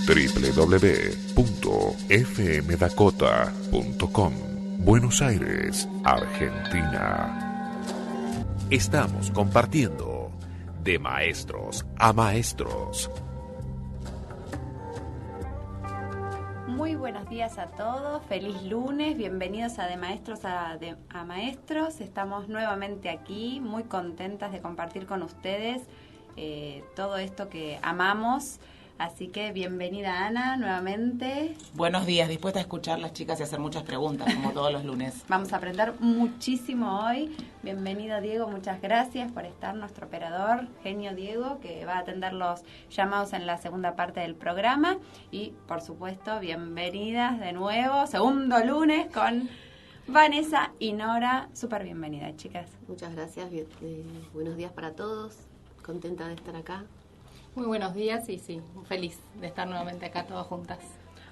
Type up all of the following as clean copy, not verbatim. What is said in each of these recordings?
www.fmdakota.com, Buenos Aires, Argentina. Estamos compartiendo de maestros a maestros. Muy buenos días a todos, feliz lunes, bienvenidos a De Maestros a Maestros. Estamos nuevamente aquí, muy contentas de compartir con ustedes todo esto que amamos. Así que bienvenida Ana nuevamente. Buenos días, dispuesta a escuchar las chicas y hacer muchas preguntas, como todos los lunes. Vamos a aprender muchísimo hoy. Bienvenido Diego, muchas gracias por estar, nuestro operador, genio Diego, que va a atender los llamados en la segunda parte del programa. Y por supuesto, bienvenidas de nuevo, segundo lunes con Vanessa y Nora. Súper bienvenida, chicas. Muchas gracias, buenos días para todos, contenta de estar acá. Muy buenos días y sí, feliz de estar nuevamente acá todas juntas.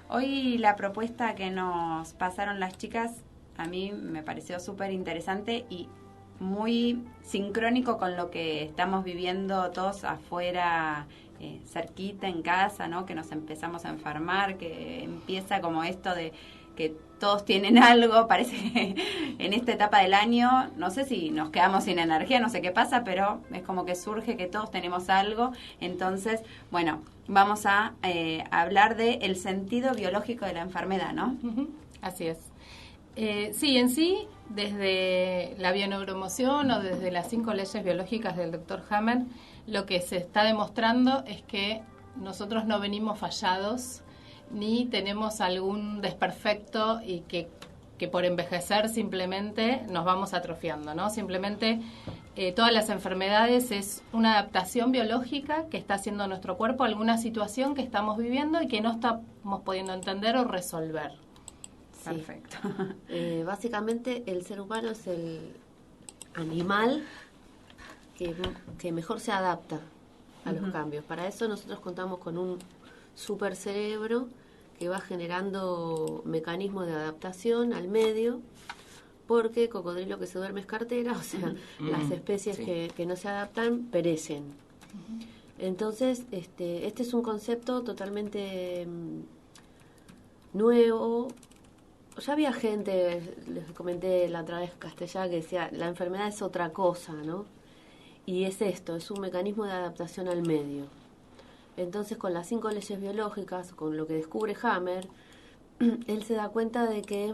Hoy la propuesta que nos pasaron las chicas a mí me pareció súper interesante y muy sincrónico con lo que estamos viviendo todos afuera, cerquita en casa, ¿no? Que nos empezamos a enfermar, que empieza como esto de que todos tienen algo, parece que en esta etapa del año, no sé si nos quedamos sin energía, no sé qué pasa, pero es como que surge que todos tenemos algo. Entonces, bueno, vamos a hablar del sentido biológico de la enfermedad, ¿no? Así es. Sí, en sí, desde la bioneuromoción o desde las 5 leyes biológicas del Dr. Hammer, lo que se está demostrando es que nosotros no venimos fallados, ni tenemos algún desperfecto y que por envejecer simplemente nos vamos atrofiando, ¿no? Simplemente todas las enfermedades es una adaptación biológica que está haciendo nuestro cuerpo a alguna situación que estamos viviendo y que no estamos pudiendo entender o resolver. Sí. Perfecto. Básicamente el ser humano es el animal que mejor se adapta a los cambios. Para eso nosotros contamos con un super cerebro que va generando mecanismos de adaptación al medio, porque cocodrilo que se duerme es cartera, o sea, las especies sí. que no se adaptan perecen. Entonces, este es un concepto totalmente nuevo. Ya había gente, les comenté la otra vez Castellá, que decía, la enfermedad es otra cosa, ¿no? Y es esto, es un mecanismo de adaptación al medio. Entonces, con las 5 leyes biológicas, con lo que descubre Hammer, él se da cuenta de que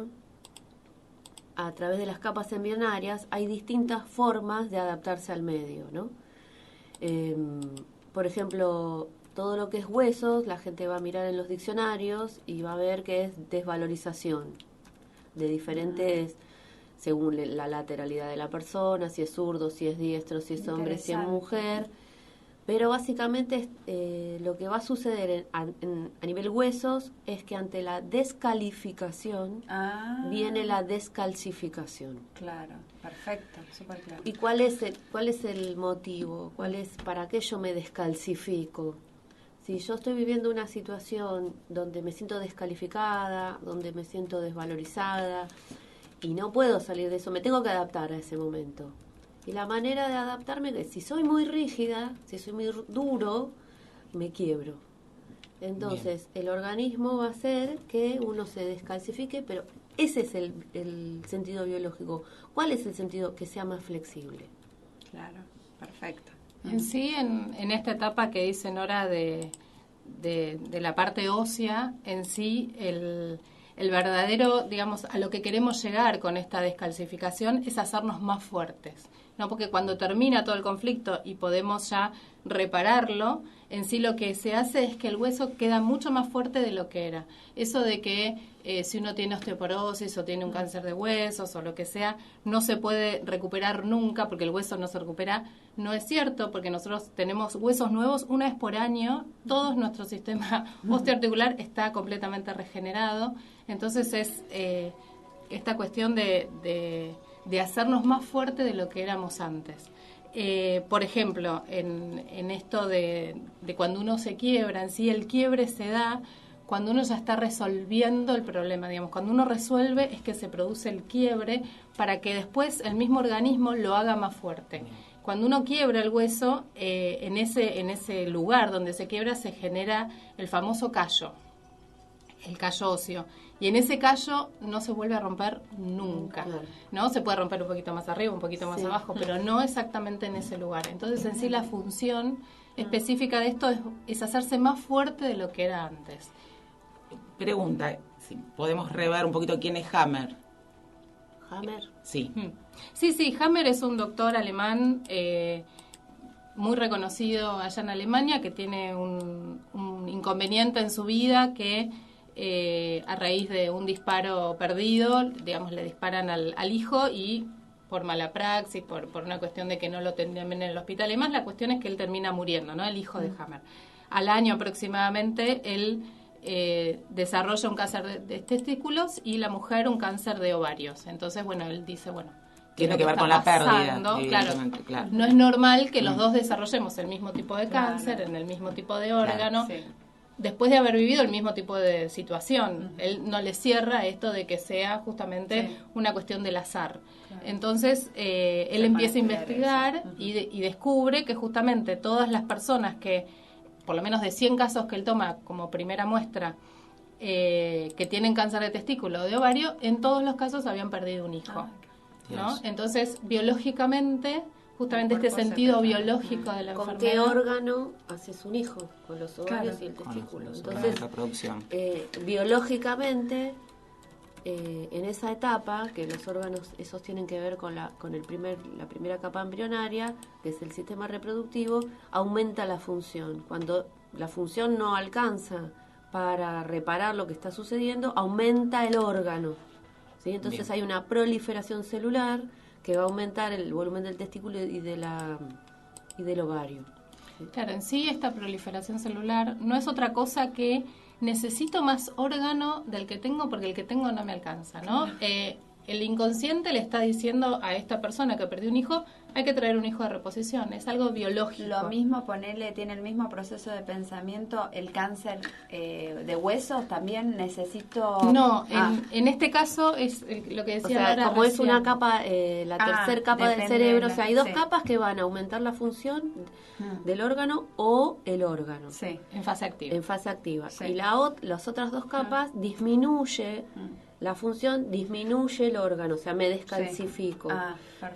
a través de las capas embrionarias hay distintas formas de adaptarse al medio, ¿no? Por ejemplo, todo lo que es huesos, la gente va a mirar en los diccionarios y va a ver que es desvalorización de diferentes, según la lateralidad de la persona, si es zurdo, si es diestro, si es hombre, si es mujer. Pero básicamente lo que va a suceder a nivel huesos es que ante la descalificación viene la descalcificación. Claro, perfecto, súper claro. ¿Y cuál es el motivo? ¿Para qué yo me descalcifico? Si yo estoy viviendo una situación donde me siento descalificada, donde me siento desvalorizada y no puedo salir de eso, me tengo que adaptar a ese momento. Y la manera de adaptarme es, si soy muy rígida, si soy muy duro, me quiebro. Entonces, el organismo va a hacer que uno se descalcifique, pero ese es el sentido biológico. ¿Cuál es el sentido? Que sea más flexible. Claro, perfecto. En sí, en esta etapa que dice Nora de la parte ósea, en sí, el verdadero, digamos, a lo que queremos llegar con esta descalcificación es hacernos más fuertes, ¿no? Porque cuando termina todo el conflicto y podemos ya repararlo, en sí lo que se hace es que el hueso queda mucho más fuerte de lo que era. Eso de que si uno tiene osteoporosis o tiene un cáncer de huesos o lo que sea, no se puede recuperar nunca porque el hueso no se recupera, no es cierto, porque nosotros tenemos huesos nuevos una vez por año, todo nuestro sistema osteoarticular está completamente regenerado. Entonces es esta cuestión de hacernos más fuerte de lo que éramos antes. Por ejemplo, en esto de cuando uno se quiebra, en sí el quiebre se da cuando uno ya está resolviendo el problema, digamos. Cuando uno resuelve es que se produce el quiebre para que después el mismo organismo lo haga más fuerte. cuando uno quiebra el hueso, en ese lugar donde se quiebra se genera el famoso callo, el callo óseo. Y en ese callo no se vuelve a romper nunca, ¿no? Se puede romper un poquito más arriba, un poquito más abajo, pero no exactamente en ese lugar. Entonces, en sí, la función específica de esto es hacerse más fuerte de lo que era antes. Pregunta, si podemos rever un poquito quién es Hammer. Hammer. Sí. Sí, Hammer es un doctor alemán muy reconocido allá en Alemania, que tiene un inconveniente en su vida que a raíz de un disparo perdido, digamos, le disparan al hijo y por mala praxis, por una cuestión de que no lo tenían bien en el hospital y más, la cuestión es que él termina muriendo, ¿no? El hijo de Hammer. Al año aproximadamente, él desarrolla un cáncer de testículos y la mujer un cáncer de ovarios. Entonces, bueno, él dice, bueno, tiene que ver con la pérdida. Claro. No es normal que los dos desarrollemos el mismo tipo de cáncer, en el mismo tipo de órgano, después de haber vivido el mismo tipo de situación. Él no le cierra esto de que sea justamente una cuestión del azar. Entonces, él empieza a investigar y descubre que justamente todas las personas que, por lo menos de 100 casos que él toma como primera muestra, que tienen cáncer de testículo o de ovario, en todos los casos habían perdido un hijo. ¿No? Entonces, biológicamente, justamente este sentido biológico de la enfermedad. ¿Con qué órgano haces un hijo? Con los ovarios y el testículo. Entonces, la reproducción. Biológicamente, en esa etapa, que los órganos esos tienen que ver con la primera capa embrionaria, que es el sistema reproductivo, aumenta la función. Cuando la función no alcanza para reparar lo que está sucediendo, aumenta el órgano. ¿Sí? Entonces hay una proliferación celular que va a aumentar el volumen del testículo y del ovario. Claro, en sí esta proliferación celular no es otra cosa que necesito más órgano del que tengo porque el que tengo no me alcanza, ¿no? El inconsciente le está diciendo a esta persona que perdió un hijo, hay que traer un hijo de reposición, es algo biológico. Lo mismo, tiene el mismo proceso de pensamiento, el cáncer de huesos también necesito... No, en este caso es lo que decía Lara como recién. es una capa, la tercera capa del cerebro, o sea, hay dos capas que van a aumentar la función del órgano o el órgano. Sí, en fase activa. En fase activa. Sí. Y las otras dos capas disminuye... La función disminuye el órgano, o sea, me descalcifico.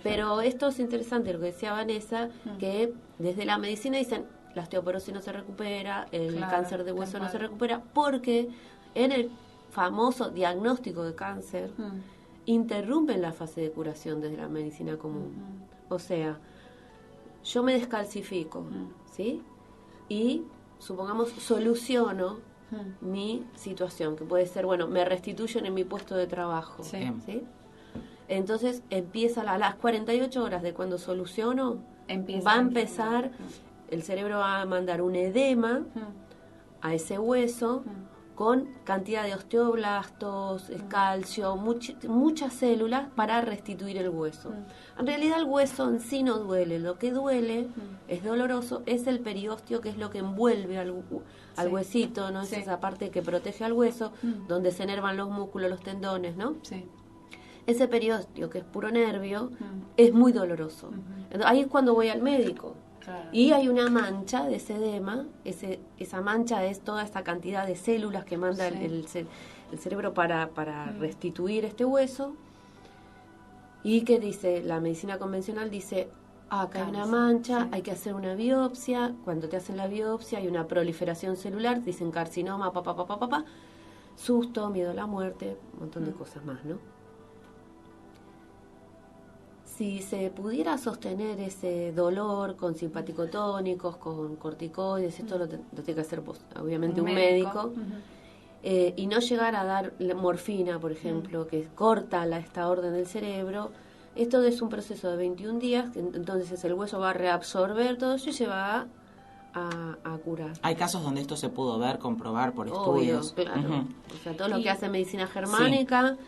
Pero esto es interesante, lo que decía Vanessa, que desde la medicina dicen, la osteoporosis no se recupera, el cáncer de hueso no se recupera, porque en el famoso diagnóstico de cáncer interrumpen la fase de curación desde la medicina común. O sea, yo me descalcifico, ¿sí? Y, supongamos, soluciono mi situación, que puede ser, bueno, me restituyen en mi puesto de trabajo. ¿Sí? Entonces empieza a las 48 horas de cuando soluciono, va a empezar, el cerebro va a mandar un edema a ese hueso con cantidad de osteoblastos, calcio, muchas células para restituir el hueso. En realidad el hueso en sí no duele, lo que duele, es doloroso, es el periósteo, que es lo que envuelve al huesito, ¿no? Es esa parte que protege al hueso, donde se enervan los músculos, los tendones, ¿no? Sí. Ese periósteo, que es puro nervio, es muy doloroso. Entonces, ahí es cuando voy al médico. Claro. Y hay una mancha de ese edema, esa mancha es toda esta cantidad de células que manda el cerebro para restituir este hueso. Y que dice, la medicina convencional dice, acá hay una mancha, hay que hacer una biopsia. Cuando te hacen la biopsia hay una proliferación celular, dicen carcinoma, susto, miedo a la muerte, un montón de cosas más, ¿no? Si se pudiera sostener ese dolor con simpaticotónicos, con corticoides, esto lo tiene que hacer obviamente un médico. Y no llegar a dar morfina, por ejemplo, que corta esta orden del cerebro. Esto es un proceso de 21 días, entonces el hueso va a reabsorber todo eso y se va a curar. Hay casos donde esto se pudo ver, comprobar por Obvio, estudios. Claro. O sea, todo lo que hace medicina germánica...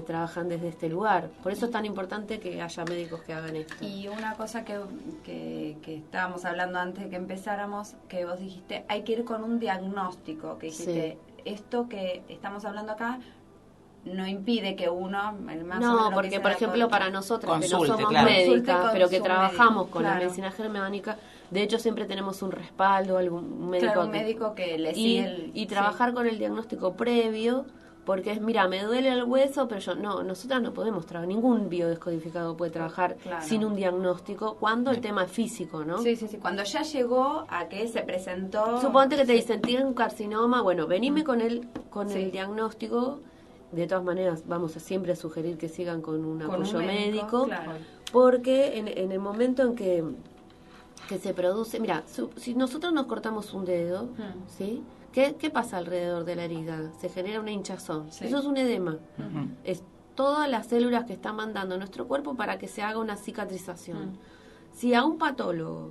trabajan desde este lugar. Por eso es tan importante que haya médicos que hagan esto. Y una cosa que estábamos hablando antes de que empezáramos, que vos dijiste, hay que ir con un diagnóstico, que dijiste, esto que estamos hablando acá no impide que uno... más o menos No, lo que porque sea por la ejemplo columna. para nosotros que no Consulte, somos claro. médicas, Consulte pero con que su trabajamos médico, con la claro. medicina germánica, de hecho siempre tenemos un respaldo, algún médico, Claro, un médico que le sigue y trabajar con el diagnóstico previo, porque es, mira, me duele el hueso, pero nosotras no podemos trabajar, ningún biodescodificado puede trabajar Claro. sin un diagnóstico, cuando el tema es físico, ¿no? Sí. Cuando ya llegó a que se presentó... Suponte que te dicen, tienen un carcinoma, bueno, venime con el Sí. diagnóstico. De todas maneras, vamos a siempre sugerir que sigan con un Con un apoyo médico, médico, claro. porque en el momento en que se produce, mira, si nosotros nos cortamos un dedo, ¿sí? ¿Qué pasa alrededor de la herida? Se genera una hinchazón. Sí. Eso es un edema. Ujú. Es todas las células que están mandando a nuestro cuerpo para que se haga una cicatrización. Si a un patólogo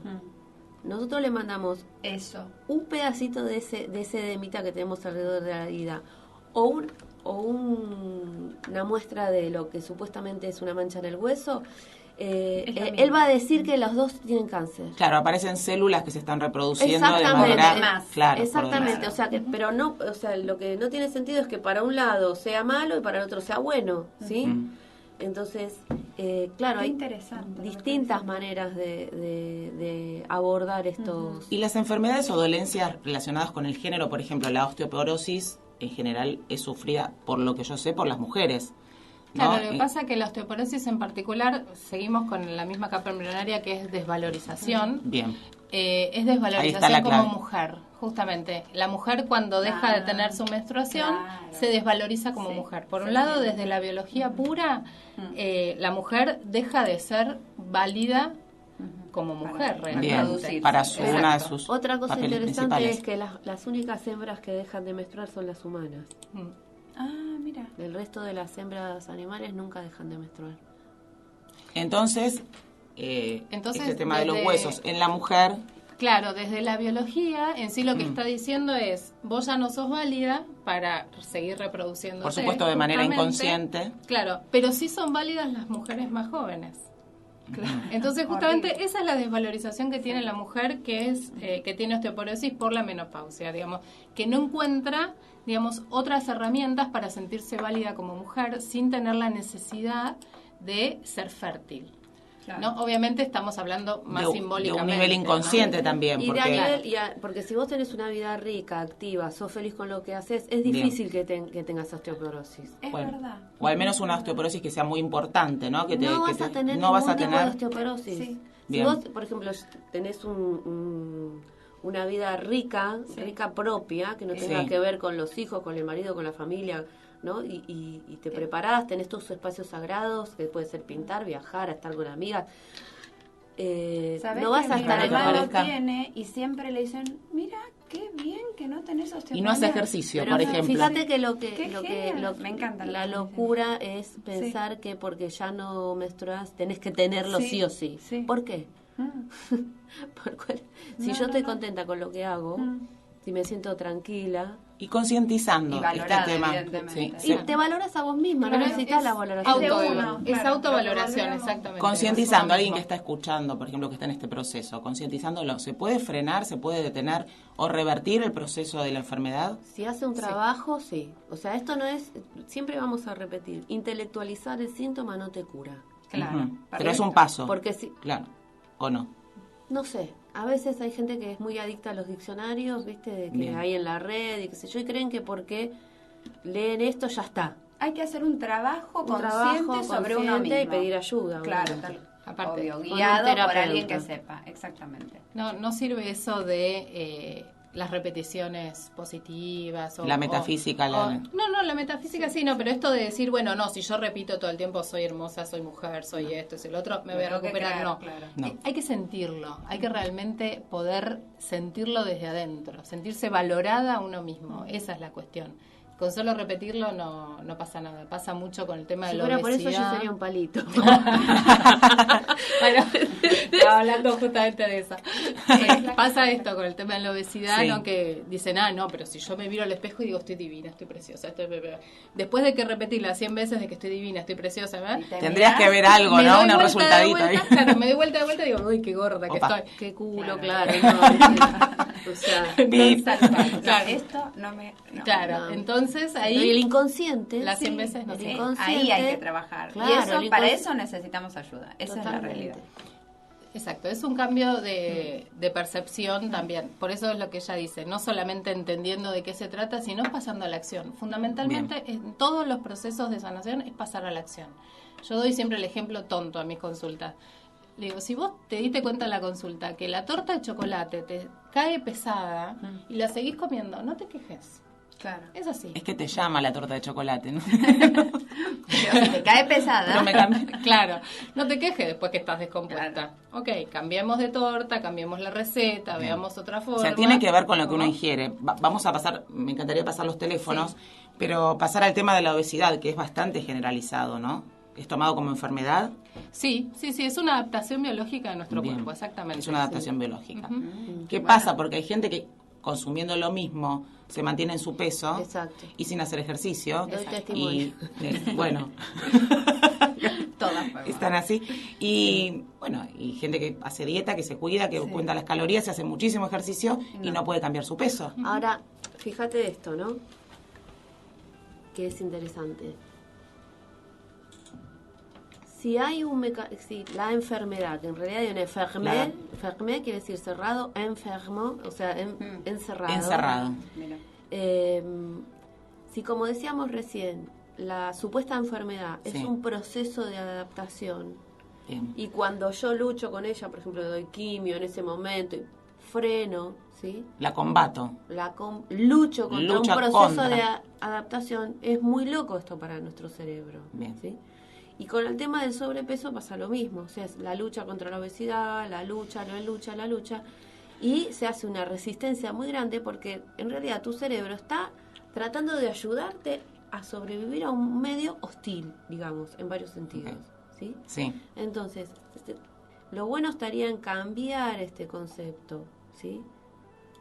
nosotros le mandamos Eso. un pedacito de ese edemita que tenemos alrededor de la herida o una muestra de lo que supuestamente es una mancha en el hueso, Es lo mismo. él va a decir que los dos tienen cáncer. Claro, aparecen células que se están reproduciendo de Exactamente. manera... Claro, Exactamente, por o sea que, pero no, o sea, lo que no tiene sentido es que para un lado sea malo y para el otro sea bueno, ¿sí? Ujú. Entonces, claro, Qué hay interesante, distintas maneras de abordar estos. Y las enfermedades o dolencias relacionadas con el género, por ejemplo, la osteoporosis, en general es sufrida, por lo que yo sé, por las mujeres, ¿no? Claro, lo que pasa es que la osteoporosis en particular, seguimos con la misma capa embrionaria que es desvalorización. Bien. Es Ahí está la desvalorización como clave. mujer, justamente. La mujer cuando deja de tener su menstruación claro. se desvaloriza como Sí, mujer. Por se un lado, entiende. desde la biología pura, la mujer deja de ser válida como mujer Para realmente. Bien, reproducirse. para una de Exacto. sus Otra cosa papeles interesante principales. es que las únicas hembras que dejan de menstruar son las humanas. Mm. Ah, mira. El resto de las hembras animales nunca dejan de menstruar. Entonces, Entonces, este tema de los desde- huesos en la mujer, Claro, desde la biología en sí lo que Mm. está diciendo es, vos ya no sos válida para seguir reproduciéndote. por supuesto de manera justamente. inconsciente, Claro, pero sí son válidas las mujeres más jóvenes. Entonces, justamente Horrible. esa es la desvalorización que tiene la mujer que es que tiene osteoporosis por la menopausia, digamos, que no encuentra, digamos, otras herramientas para sentirse válida como mujer sin tener la necesidad de ser fértil. Claro. ¿No? Obviamente estamos hablando más de simbólicamente. un nivel inconsciente ¿no? también, Y de a porque nivel- porque si vos tenés una vida rica, activa, sos feliz con lo que haces, es difícil que tengas osteoporosis. Es bueno, verdad. o al menos una osteoporosis que sea muy importante, ¿no? Que No que vas a tener no vas ningún a tipo tener de osteoporosis. Sí. Si Bien. vos, por ejemplo, tenés una vida rica, Sí. rica propia, que no tenga Sí. que ver con los hijos, con el marido, con la familia, ¿no? Y te preparás, tenés tus espacios sagrados, que puede ser pintar, viajar, estar con amigas. ¿Sabés No vas que a mi estar en mamá lo pareja. tiene y siempre le dicen, mira, qué bien que no tenés osteopenia. y no hace ejercicio, Pero por ejemplo. fíjate que Qué genial. Me encanta lo la que locura es pensar que porque ya no menstruas tenés que tenerlo Sí, sí o sí. sí. ¿Por qué? Mm. Si No, yo estoy no. contenta con lo que hago, si me siento tranquila, Y concientizando Y valorada, este tema. evidentemente. Sí, y te valoras a vos misma, Pero no necesitas es la valoración auto- de uno. uno. Es Claro, autovaloración, lo que valoramos. exactamente. Concientizando Es a alguien uno que mismo. está escuchando, por ejemplo, que está en este proceso, concientizándolo, ¿se puede frenar, se puede detener o revertir el proceso de la enfermedad? Si hace un trabajo, sí. O sea, esto no es, siempre vamos a repetir, intelectualizar el síntoma no te cura. Claro. Ujú. Pero es un paso. Porque si, Claro. ¿O no? no sé, a veces hay gente que es muy adicta a los diccionarios, ¿viste? De que Bien. hay en la red y qué sé yo, y creen que porque leen esto ya está. Hay que hacer un trabajo Un consciente trabajo sobre uno consciente mismo. y pedir ayuda. Claro, obviamente. Aparte, obvio, con un guiado por terapeuta. alguien que sepa, exactamente. No sirve eso de las repeticiones positivas. La metafísica, No, la metafísica sí, no, pero esto de decir, bueno, no, si yo repito todo el tiempo soy hermosa, soy mujer, soy esto, soy lo otro, me voy a Lo tengo que recuperar, creer, no. claro. No. Hay que sentirlo, hay que realmente poder sentirlo desde adentro, sentirse valorada a uno mismo, esa es la cuestión. Con solo repetirlo no pasa nada, pasa mucho con el tema de Si la fuera por eso obesidad. yo sería un palito. Bueno, estaba hablando justamente de eso. Pasa esto con el tema de la obesidad, Sí. ¿no? Que dicen, no, pero si yo me miro al espejo y digo, estoy divina, estoy preciosa, después de que repetirla 100 veces de que estoy divina, estoy preciosa, ¿verdad? Y te Tendrías mirás, que ver algo, Me ¿no? doy Una vuelta de resultadita. vuelta, ahí. claro, me doy vuelta de vuelta y digo, uy, qué gorda que Opa. estoy. Qué culo, Claro. claro. No, o sea, Pip. Tal cual. Claro. Esto no me... no, Claro, no. entonces Entonces Y ahí el inconsciente. las 100 veces no el se inconsciente. Ahí hay que trabajar. Claro, y eso, el para incons- eso necesitamos ayuda. Esa es la Totalmente. realidad. Exacto, es un cambio de percepción también. Por eso es lo que ella dice, no solamente entendiendo de qué se trata, sino pasando a la acción. Fundamentalmente, en todos los procesos de sanación es pasar a la acción. Yo doy siempre el ejemplo tonto a mis consultas. Le digo, si vos te diste cuenta en la consulta que la torta de chocolate te cae pesada y la seguís comiendo, no te quejes. Claro. Es así. Es que te llama la torta de chocolate, ¿no? Pero si te cae pesada. Pero me cambié. Claro, no te quejes después que estás descompuesta. Ok, cambiemos de torta, cambiemos la receta, veamos otra forma. O sea, tiene que ver con lo que uno ¿No? ingiere. Vamos a pasar, me encantaría pasar los teléfonos, pero pasar al tema de la obesidad, que es bastante generalizado, ¿no? ¿Es tomado como enfermedad? Sí, es una adaptación biológica de nuestro Bien. cuerpo, exactamente. Es una adaptación biológica. Ujú. ¿Qué pasa? Porque hay gente que consumiendo lo mismo se mantiene en su peso Exacto. y sin hacer ejercicio. Doy Y, testimonio. bueno, Todas podemos. están así. Y bueno, y gente que hace dieta, que se cuida, que cuenta las calorías, se hace muchísimo ejercicio y no puede cambiar su peso. Ahora, fíjate esto, ¿no? Que es interesante. Si hay si la enfermedad, que en realidad hay una enfermedad, enfermé quiere decir cerrado, enfermo, o sea, encerrado. Encerrado. Mira. Si como decíamos recién, la supuesta enfermedad Sí. es un proceso de adaptación, Bien. y cuando yo lucho con ella, por ejemplo, le doy quimio en ese momento y freno, ¿sí? La combato. Lucho contra Lucha un proceso contra. de adaptación, es muy loco esto para nuestro cerebro. Bien. ¿Sí? Y con el tema del sobrepeso pasa lo mismo, o sea, es la lucha contra la obesidad, la lucha, y se hace una resistencia muy grande porque en realidad tu cerebro está tratando de ayudarte a sobrevivir a un medio hostil, digamos, en varios sentidos. ¿Sí? Sí. Entonces, lo bueno estaría en cambiar este concepto, ¿sí?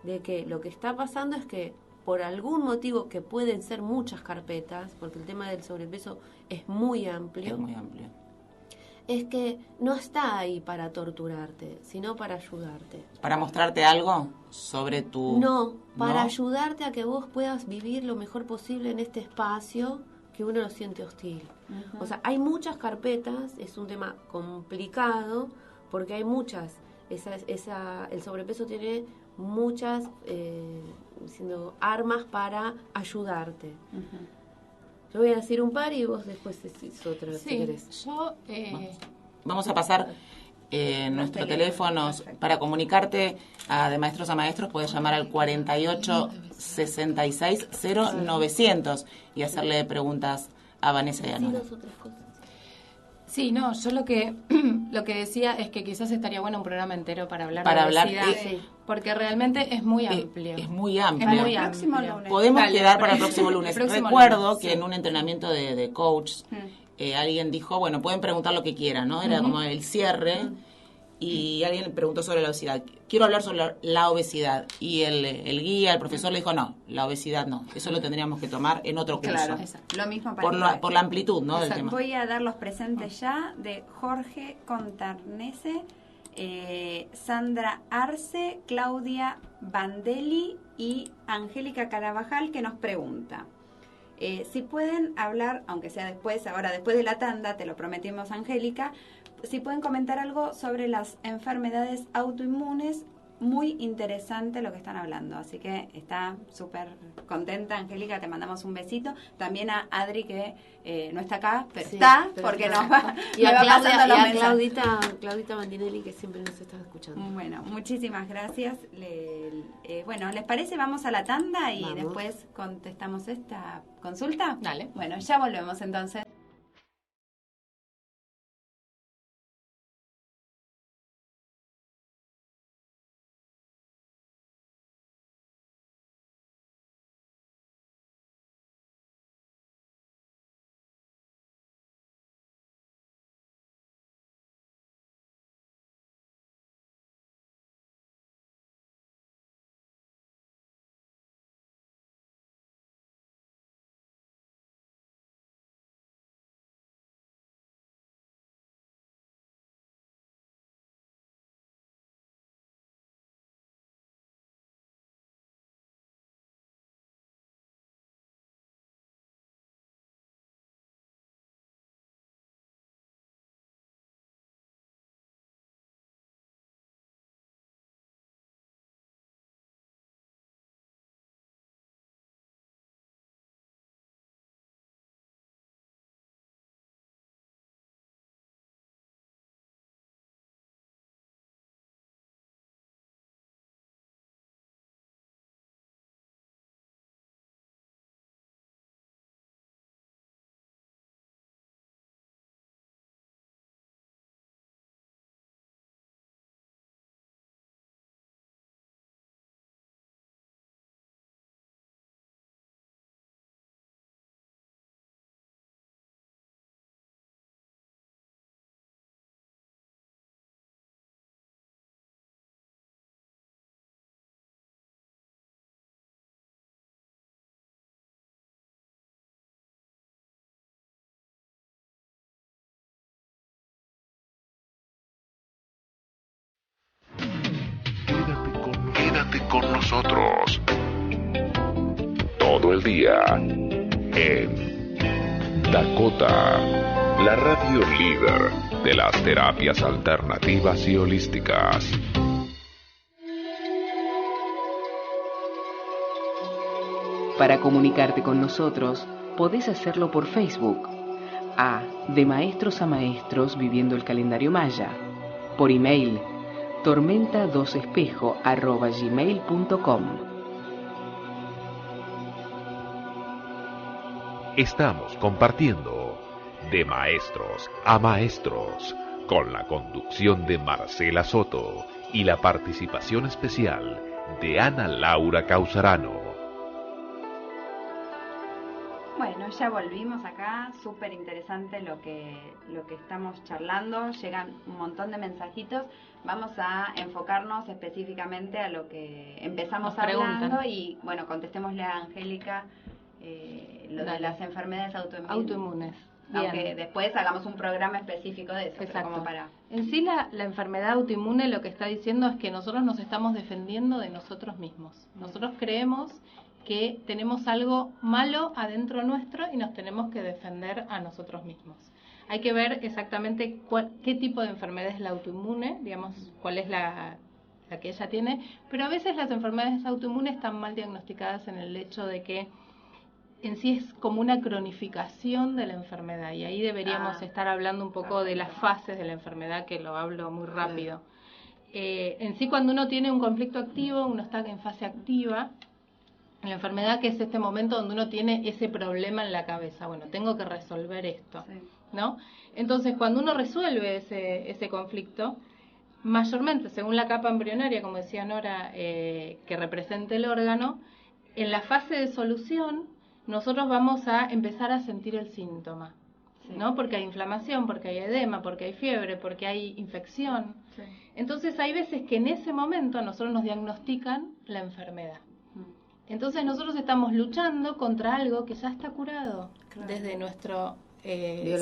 De que lo que está pasando es que por algún motivo, que pueden ser muchas carpetas, porque el tema del sobrepeso es muy amplio, Es muy amplio. es que no está ahí para torturarte, sino para ayudarte. Para mostrarte algo sobre tu... No, para ¿No? ayudarte a que vos puedas vivir lo mejor posible en este espacio que uno lo siente hostil. O sea, hay muchas carpetas, es un tema complicado, porque hay muchas. El sobrepeso tiene muchas siendo armas para ayudarte. Yo voy a decir un par y vos después decís otra, si Sí, querés. yo... Vamos a pasar nuestros teléfonos para comunicarte de maestros a maestros. Puedes llamar al 48 66 0900 y hacerle preguntas a Vanessa y a Nora. Decinos otras cosas. Sí, no, yo lo que decía es que quizás estaría bueno un programa entero para hablar Para de hablar, obesidad, sí. porque realmente es muy amplio. Es muy amplio. Es muy El próximo amplio. lunes. Podemos Dale, quedar para el próximo lunes. el próximo Recuerdo lunes, que sí. en un entrenamiento de coach alguien dijo, bueno, pueden preguntar lo que quieran, ¿no? Era como el cierre y alguien preguntó sobre la obesidad. Quiero hablar sobre la obesidad. Y el guía, el profesor le dijo, no, la obesidad no. Eso lo tendríamos que tomar en otro curso. Claro, Exacto. lo mismo para Por la amplitud, ¿no? Del Exacto. tema. Voy a dar los presentes ya de Jorge Contarnese, Sandra Arce, Claudia Bandelli y Angélica Carabajal, que nos pregunta si pueden hablar, aunque sea después, ahora después de la tanda, te lo prometimos Angélica, si pueden comentar algo sobre las enfermedades autoinmunes. Muy interesante lo que están hablando, así que está súper contenta Angélica, te mandamos un besito. También a Adri, que no está acá, pero Sí, está, pero porque está. nos va, Y me a, va Claudia, pasando los y a mensajes. Claudita Bandinelli, que siempre nos está escuchando. Bueno, muchísimas gracias. Bueno, ¿les parece? Vamos a la tanda y Vamos. después contestamos esta consulta. Dale. Bueno, ya volvemos entonces. con nosotros. Todo el día en Dakota, la radio líder de las terapias alternativas y holísticas. Para comunicarte con nosotros, podés hacerlo por Facebook, De Maestros a Maestros Viviendo el Calendario Maya, por email, tormenta2espejo@gmail.com. Estamos compartiendo De Maestros a Maestros, con la conducción de Marcela Soto y la participación especial de Ana Laura Causarano. Bueno, ya volvimos acá, súper interesante lo que estamos charlando, llegan un montón de mensajitos, vamos a enfocarnos específicamente a lo que empezamos hablando y bueno, contestémosle a Angélica lo de las enfermedades autoinmunes. Aunque después hagamos un programa específico de eso. Exacto. Como para... En sí la enfermedad autoinmune lo que está diciendo es que nosotros nos estamos defendiendo de nosotros mismos. Nosotros creemos que tenemos algo malo adentro nuestro y nos tenemos que defender a nosotros mismos. Hay que ver exactamente qué tipo de enfermedad es la autoinmune, digamos, cuál es la que ella tiene, pero a veces las enfermedades autoinmunes están mal diagnosticadas en el hecho de que en sí es como una cronificación de la enfermedad y ahí deberíamos estar hablando un poco de las fases de la enfermedad, que lo hablo muy rápido. En sí, cuando uno tiene un conflicto activo, uno está en fase activa. La enfermedad, que es este momento donde uno tiene ese problema en la cabeza, bueno, tengo que resolver esto, ¿no? Entonces, cuando uno resuelve ese conflicto, mayormente, según la capa embrionaria, como decía Nora, que representa el órgano, en la fase de solución, nosotros vamos a empezar a sentir el síntoma, ¿no? Porque hay inflamación, porque hay edema, porque hay fiebre, porque hay infección. Entonces, hay veces que en ese momento a nosotros nos diagnostican la enfermedad. Entonces nosotros estamos luchando contra algo que ya está curado desde nuestro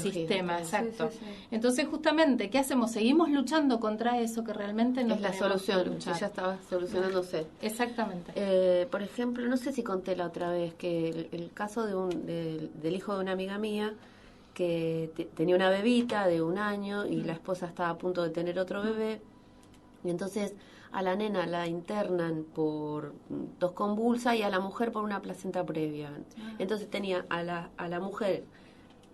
sistema, exacto. Entonces justamente, ¿qué hacemos? Seguimos luchando contra eso que realmente no es la solución, que ya estaba solucionándose. Exactamente. Por ejemplo, no sé si conté la otra vez que el caso del hijo de una amiga mía que tenía una bebita de 1 año y la esposa estaba a punto de tener otro bebé y entonces a la nena la internan por tos convulsa y a la mujer por una placenta previa. Entonces tenía a la mujer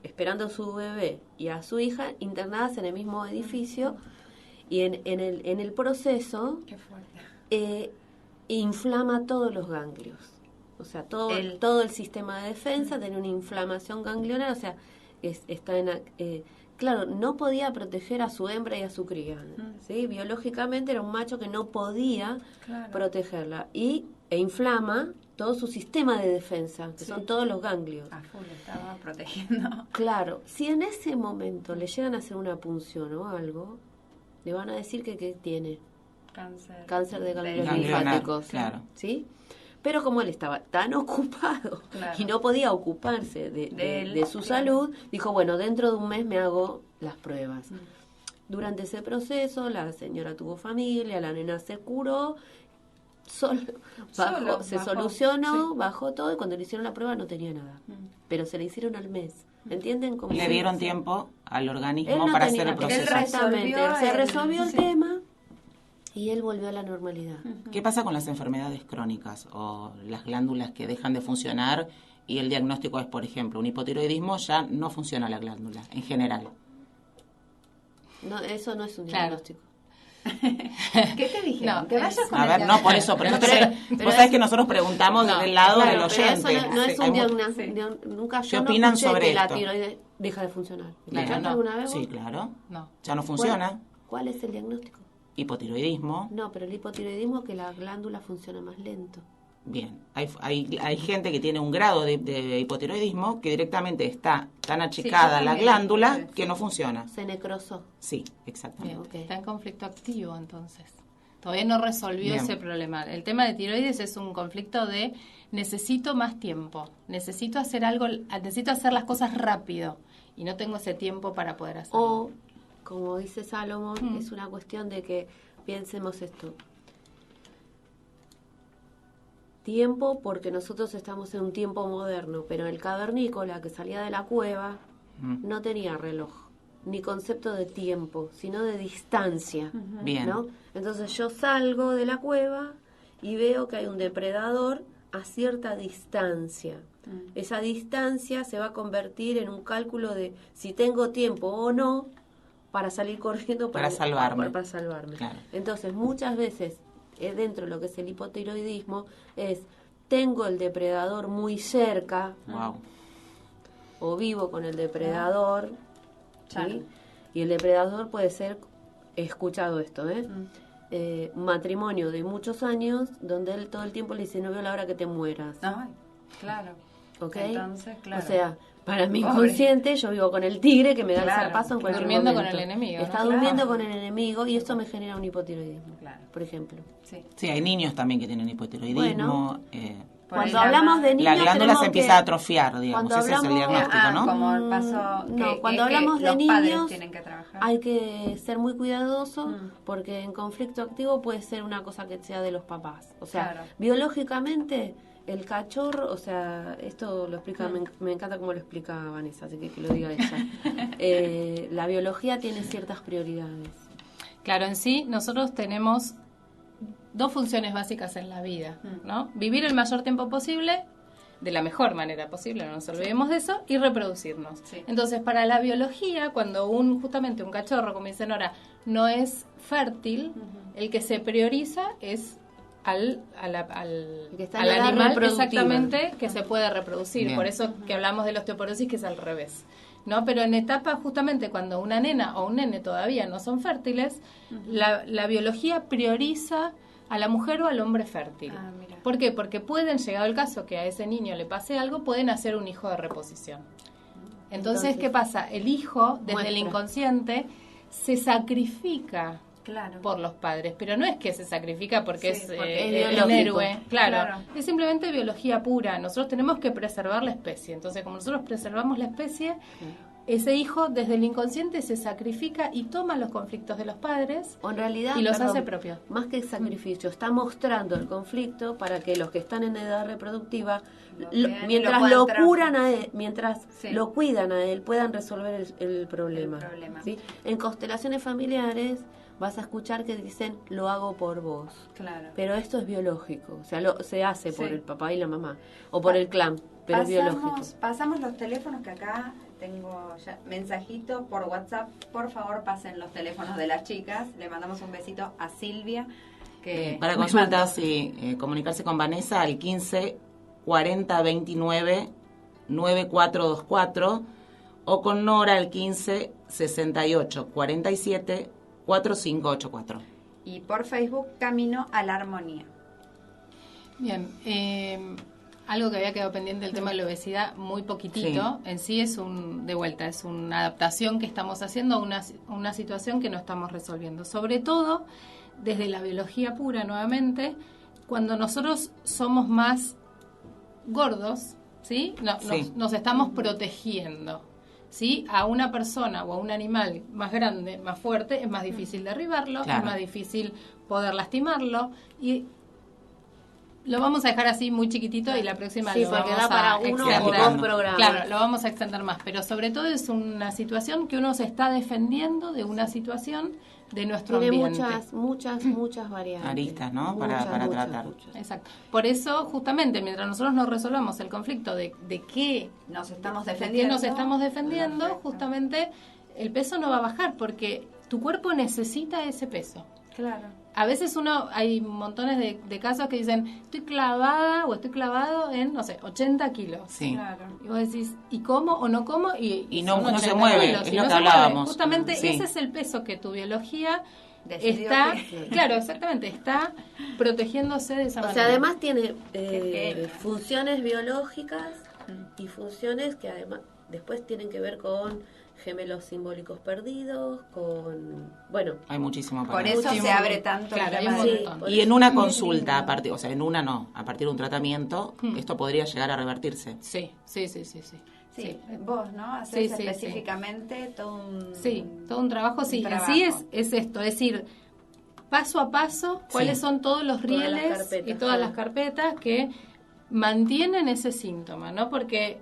esperando su bebé y a su hija internadas en el mismo edificio y en el proceso inflama todos los ganglios. O sea, todo el sistema de defensa tiene una inflamación ganglionar, o sea, está claro, no podía proteger a su hembra y a su cría, ¿sí? Biológicamente era un macho que no podía protegerla e inflama todo su sistema de defensa, que son todos los ganglios. A full estaba protegiendo. Claro, si en ese momento le llegan a hacer una punción o algo, le van a decir que tiene cáncer de ganglios linfáticos, ¿sí? Pero como él estaba tan ocupado y no podía ocuparse de su salud, dijo, bueno, dentro de 1 mes me hago las pruebas. Durante ese proceso, la señora tuvo familia, la nena se curó, se solucionó, bajó todo, y cuando le hicieron la prueba no tenía nada. Pero se le hicieron al mes. ¿Entienden? Cómo le dieron tiempo al organismo para hacer el proceso. Exactamente, se resolvió el tema. Y él volvió a la normalidad. ¿Qué pasa con las enfermedades crónicas o las glándulas que dejan de funcionar y el diagnóstico es, por ejemplo, un hipotiroidismo, ya no funciona la glándula en general? No, eso no es un diagnóstico. ¿Qué te dije? No, que vayas con por eso. Pero vos sabés que nosotros preguntamos del lado del oyente. Pero eso no es un diagnóstico. Nunca yo no escuché que la tiroides deja de funcionar. ¿Escuchaste alguna vez? Sí, claro. Ya no funciona. ¿Cuál es el diagnóstico? Hipotiroidismo. No, pero el hipotiroidismo es que la glándula funciona más lento. Bien, hay gente que tiene un grado de hipotiroidismo que directamente está tan achicada la glándula que no funciona. Se necrosó. Sí, exactamente. Bien, está en conflicto activo entonces. Todavía no resolvió ese problema. El tema de tiroides es un conflicto de necesito más tiempo, necesito hacer algo, necesito hacer las cosas rápido y no tengo ese tiempo para poder hacerlo. O, como dice Salomón, es una cuestión de que piensemos esto. tiempo porque nosotros estamos en un tiempo moderno, pero el cavernícola que salía de la cueva no tenía reloj, ni concepto de tiempo, sino de distancia. Bien. ¿No? Entonces yo salgo de la cueva y veo que hay un depredador a cierta distancia. Esa distancia se va a convertir en un cálculo de si tengo tiempo o no para salir corriendo para salvarme. Para salvarme. Claro. Entonces, muchas veces, dentro de lo que es el hipotiroidismo, tengo el depredador muy cerca, o vivo con el depredador, ¿sí? Y el depredador puede ser, he escuchado esto, un matrimonio de muchos años donde él todo el tiempo le dice, no veo la hora que te mueras. Ay, claro. ¿Ok? Entonces, claro. O sea, para mi inconsciente, yo vivo con el tigre que me da el zarpazo en cualquier durmiendo momento. con el enemigo, Está ¿no? durmiendo con el enemigo y esto me genera un hipotiroidismo, por ejemplo. Sí, hay niños también que tienen hipotiroidismo. Cuando hablamos de niños, la glándula tenemos se empieza a atrofiar, digamos, ese es el diagnóstico, ¿no? Como pasó, cuando hablamos de los padres niños, tienen que trabajar. hay que ser muy cuidadosos porque en conflicto activo puede ser una cosa que sea de los papás. O sea, biológicamente, el cachorro, o sea, esto lo explica, me encanta cómo lo explica Vanessa, así que lo diga ella. La biología tiene ciertas prioridades. Claro, en sí, nosotros tenemos dos funciones básicas en la vida, ¿no? Vivir el mayor tiempo posible, de la mejor manera posible, no nos olvidemos de eso, y reproducirnos. Sí. Entonces, para la biología, cuando justamente un cachorro, como dice Nora, no es fértil, el que se prioriza es al animal exactamente que se puede reproducir. Bien. Por eso que hablamos de la osteoporosis, que es al revés, ¿no? Pero en etapa justamente cuando una nena o un nene todavía no son fértiles, la biología prioriza a la mujer o al hombre fértil. ¿Por qué? Porque pueden, llegado el caso que a ese niño le pase algo, pueden hacer un hijo de reposición. Entonces ¿qué pasa? El hijo, desde el inconsciente, se sacrifica por los padres, pero no es que se sacrifica porque es un héroe, claro, es simplemente biología pura. Nosotros tenemos que preservar la especie, entonces como nosotros preservamos la especie, ese hijo desde el inconsciente se sacrifica y toma los conflictos de los padres, o en realidad, y los hace propios. Más que sacrificio, está mostrando el conflicto para que los que están en edad reproductiva, mientras lo curan a él, mientras lo cuidan a él, puedan resolver el problema. ¿Sí? En constelaciones familiares vas a escuchar que dicen, lo hago por vos. Claro. Pero esto es biológico, o sea, se hace por el papá y la mamá, o por el clan, pero es biológico. Pasamos los teléfonos, que acá tengo ya mensajitos por WhatsApp. Por favor, pasen los teléfonos de las chicas. Le mandamos un besito a Silvia. Que para consultas y comunicarse con Vanessa al 15 40 29 9424 o con Nora al 15 68 47 4584. Y por Facebook, Camino a la Armonía. Bien, algo que había quedado pendiente del tema de la obesidad, muy poquitito. Sí. En sí es es una adaptación que estamos haciendo a una situación que no estamos resolviendo. Sobre todo, desde la biología pura, nuevamente, cuando nosotros somos más gordos, ¿sí? Nos estamos protegiendo. ¿Sí? A una persona o a un animal más grande, más fuerte, es más difícil derribarlo, es más difícil poder lastimarlo, y lo vamos a dejar así muy chiquitito y la próxima lo vamos da para a uno extender. o dos programas. Claro, lo vamos a extender más, pero sobre todo es una situación que uno se está defendiendo de una situación de nuestro ambiente. Tiene muchas variantes. Aristas, ¿no? Para tratar. Exacto. Por eso, justamente, mientras nosotros nos resolvamos el conflicto de qué nos estamos defendiendo, justamente el peso no va a bajar porque tu cuerpo necesita ese peso. Claro. A veces hay montones de casos que dicen, estoy clavada o estoy clavado en, 80 kilos. Sí. Claro. Y vos decís, ¿y como o no como? Y no se mueve, kilos, es lo que hablábamos. Justamente ese es el peso que tu biología está, claro, exactamente, está protegiéndose de esa manera. O sea, además tiene funciones biológicas y funciones que además después tienen que ver con gemelos simbólicos perdidos, hay muchísimo para por eso se abre tanto el tema y en una consulta a partir de un tratamiento esto podría llegar a revertirse. Sí. Vos, ¿no? Hacés específicamente todo un todo un trabajo, en sí es esto, es decir, paso a paso cuáles son todos los rieles y todas las carpetas que mantienen ese síntoma, ¿no? Porque